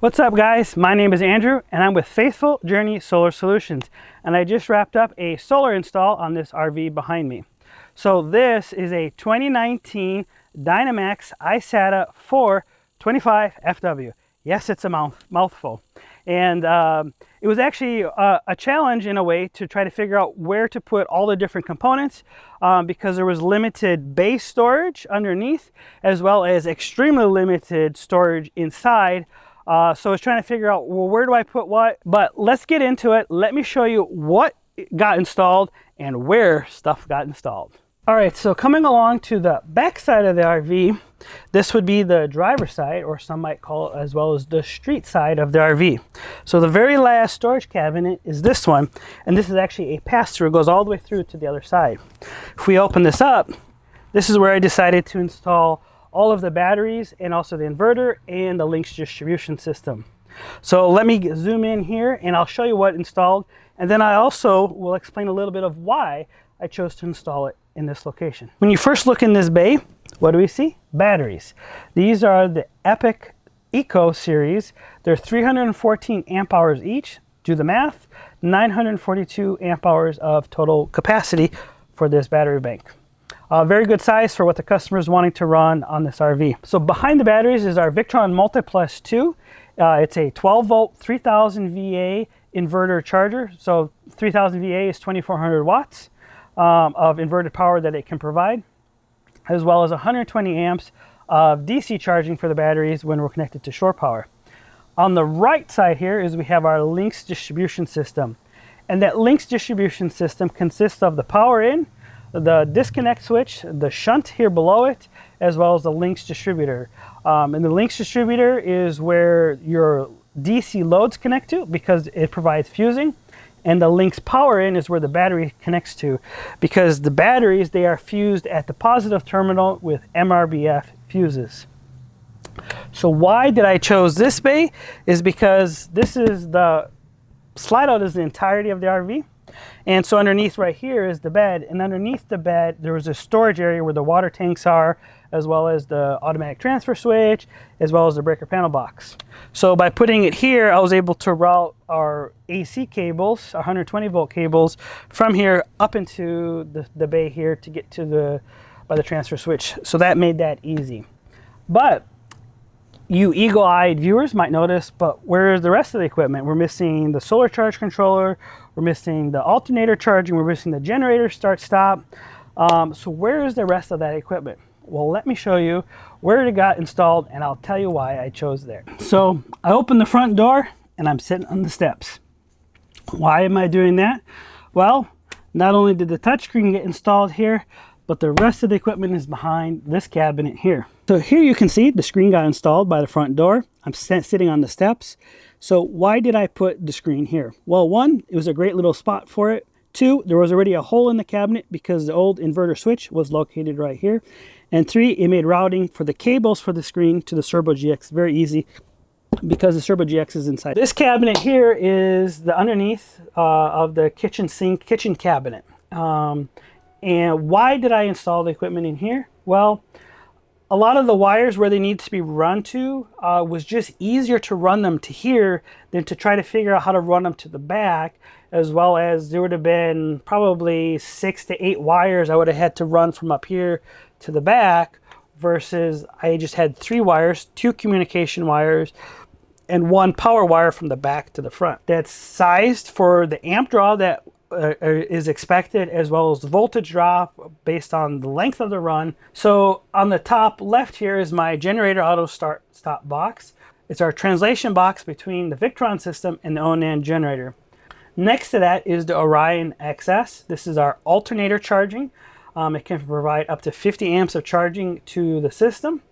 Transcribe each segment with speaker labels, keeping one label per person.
Speaker 1: What's up guys, my name is Andrew and I'm with Faithful Journey Solar Solutions, and I just wrapped up a solar install on this RV behind me. So this is a 2019 Dynamax Isata 425 FW. Yes, it's a mouthful. And it was actually a challenge in a way to try to figure out where to put all the different components because there was limited base storage underneath as well as extremely limited storage inside. So I was trying to figure out, well, where do I put what? But let's get into it. Let me show you what got installed and where stuff got installed. All right, so coming along to the back side of the RV, this would be the driver's side, or some might call it as well as the street side of the RV. So the very last storage cabinet is this one, and this is actually a pass-through. It goes all the way through to the other side. If we open this up, this is where I decided to install all of the batteries and also the inverter and the links distribution system. So let me zoom in here and I'll show you what installed, and then I also will explain a little bit of why I chose to install it in this location. When you first look in this bay, what do we see? Batteries. These are the Epoch Eco series. They're 314 amp hours each. Do the math, 942 amp hours of total capacity for this battery bank. Very good size for what the customer is wanting to run on this RV. So behind the batteries is our Victron MultiPlus-II. It's a 12 volt, 3000 VA inverter charger. So 3000 VA is 2400 watts of inverted power that it can provide, as well as 120 amps of DC charging for the batteries when we're connected to shore power. On the right side here is we have our links distribution system. And that links distribution system consists of the power in, the disconnect switch, the shunt here below it, as well as the links distributor. And the links distributor is where your DC loads connect to because it provides fusing. And the links power in is where the battery connects to, because the batteries, they are fused at the positive terminal with MRBF fuses. So why did I chose this bay is because this is the slide out is the entirety of the RV. And so underneath right here is the bed, and underneath the bed there was a storage area where the water tanks are, as well as the automatic transfer switch, as well as the breaker panel box. So by putting it here, I was able to route our AC cables, 120 volt cables, from here up into the bay here to get to the transfer switch. So that made that easy. But you eagle-eyed viewers might notice, but where's the rest of the equipment? We're missing the solar charge controller, we're missing the alternator charging, we're missing the generator start-stop. So where is the rest of that equipment? Well, let me show you where it got installed, and I'll tell you why I chose there. So I opened the front door and I'm sitting on the steps. Why am I doing that? Well, not only did the touchscreen get installed here, but the rest of the equipment is behind this cabinet here. So here you can see the screen got installed by the front door. I'm sitting on the steps. So why did I put the screen here? Well, one, it was a great little spot for it. Two, there was already a hole in the cabinet because the old inverter switch was located right here. And three, it made routing for the cables for the screen to the Turbo GX very easy because the Turbo GX is inside. This cabinet here is the underneath of the kitchen sink, kitchen cabinet. And why did I install the equipment in here? Well, a lot of the wires where they need to be run to was just easier to run them to here than to try to figure out how to run them to the back, as well as there would have been probably 6 to 8 wires I would have had to run from up here to the back, versus I just had 3 wires, 2 communication wires, and 1 power wire from the back to the front. That's sized for the amp draw that is expected, as well as the voltage drop based on the length of the run. So on the top left here is my generator auto start stop box. It's our translation box between the Victron system and the Orion generator. Next to that is the Orion XS. This is our alternator charging. It can provide up to 50 amps of charging to the system,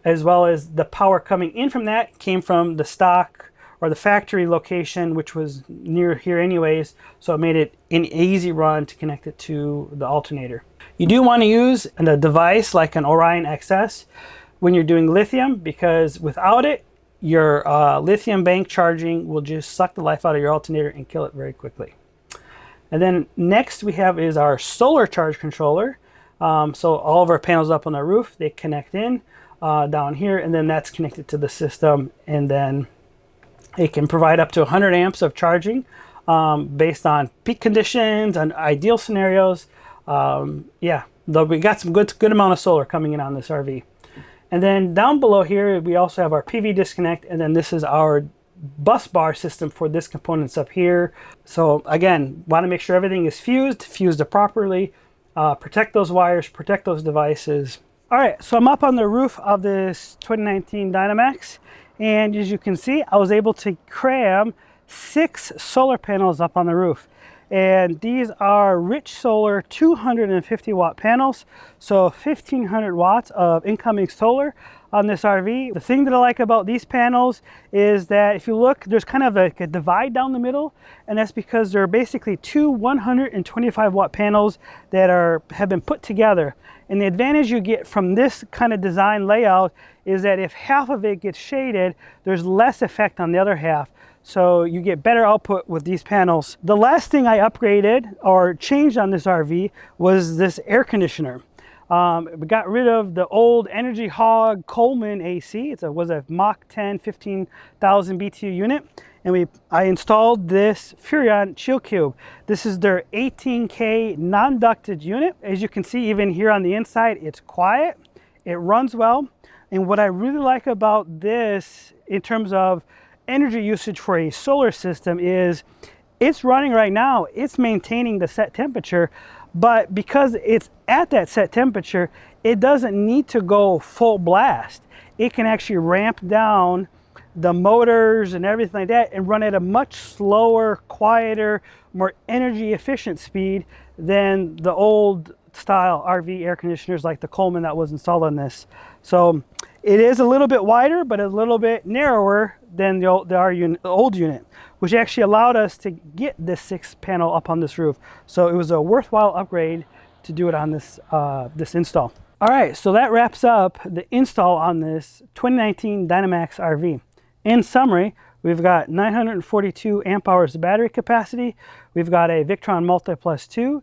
Speaker 1: as well as the power coming in from that came from the stock or the factory location, which was near here anyways, so it made it an easy run to connect it to the alternator. You do want to use a device like an Orion XS when you're doing lithium, because without it, your lithium bank charging will just suck the life out of your alternator and kill it very quickly. And then next we have is our solar charge controller. So all of our panels up on the roof, they connect in down here, and then that's connected to the system, and then It can provide up to 100 amps of charging based on peak conditions and ideal scenarios. Yeah, we got some good amount of solar coming in on this RV. And then down below here, we also have our PV disconnect, and then this is our bus bar system for this components up here. So again, want to make sure everything is fused properly, protect those wires, protect those devices. All right, so I'm up on the roof of this 2019 Dynamax, and as you can see, I was able to cram 6 solar panels up on the roof. And these are rich solar 250 watt panels, so 1500 watts of incoming solar on this RV. The thing that I like about these panels is that if you look, there's kind of a divide down the middle, and that's because they're basically 2 125 watt panels that have been put together. And the advantage you get from this kind of design layout is that if half of it gets shaded, there's less effect on the other half. So you get better output with these panels. The last thing I upgraded or changed on this RV was this air conditioner. We got rid of the old Energy Hog Coleman AC. It was a Mach 10 15,000 BTU unit. And I installed this Furrion Chill Cube. This is their 18K non-ducted unit. As you can see, even here on the inside, it's quiet, it runs well. And what I really like about this in terms of energy usage for a solar system is it's running right now, it's maintaining the set temperature, but because it's at that set temperature, it doesn't need to go full blast. It can actually ramp down the motors and everything like that and run at a much slower, quieter, more energy efficient speed than the old style RV air conditioners like the Coleman that was installed on this. So it is a little bit wider, but a little bit narrower than the old unit, which actually allowed us to get this 6 panel up on this roof. So it was a worthwhile upgrade to do it on this, this install. All right, so that wraps up the install on this 2019 Dynamax RV. In summary, we've got 942 amp hours of battery capacity. We've got a Victron MultiPlus-II,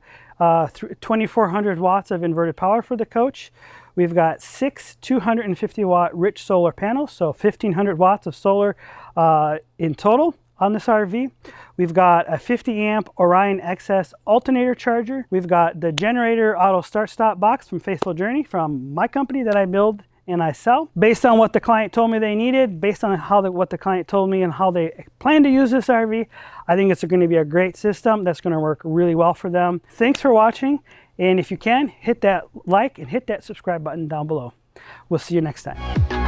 Speaker 1: 2400 watts of inverted power for the coach. We've got 6 250 watt rich solar panels, so 1500 watts of solar in total on this RV. We've got a 50 amp Orion XS alternator charger. We've got the generator auto start stop box from Faithful Journey from my company that I build and I sell. Based on what the client told me they needed, based on what the client told me and how they plan to use this RV, I think it's going to be a great system that's going to work really well for them. Thanks for watching. And if you can, hit that like and hit that subscribe button down below. We'll see you next time.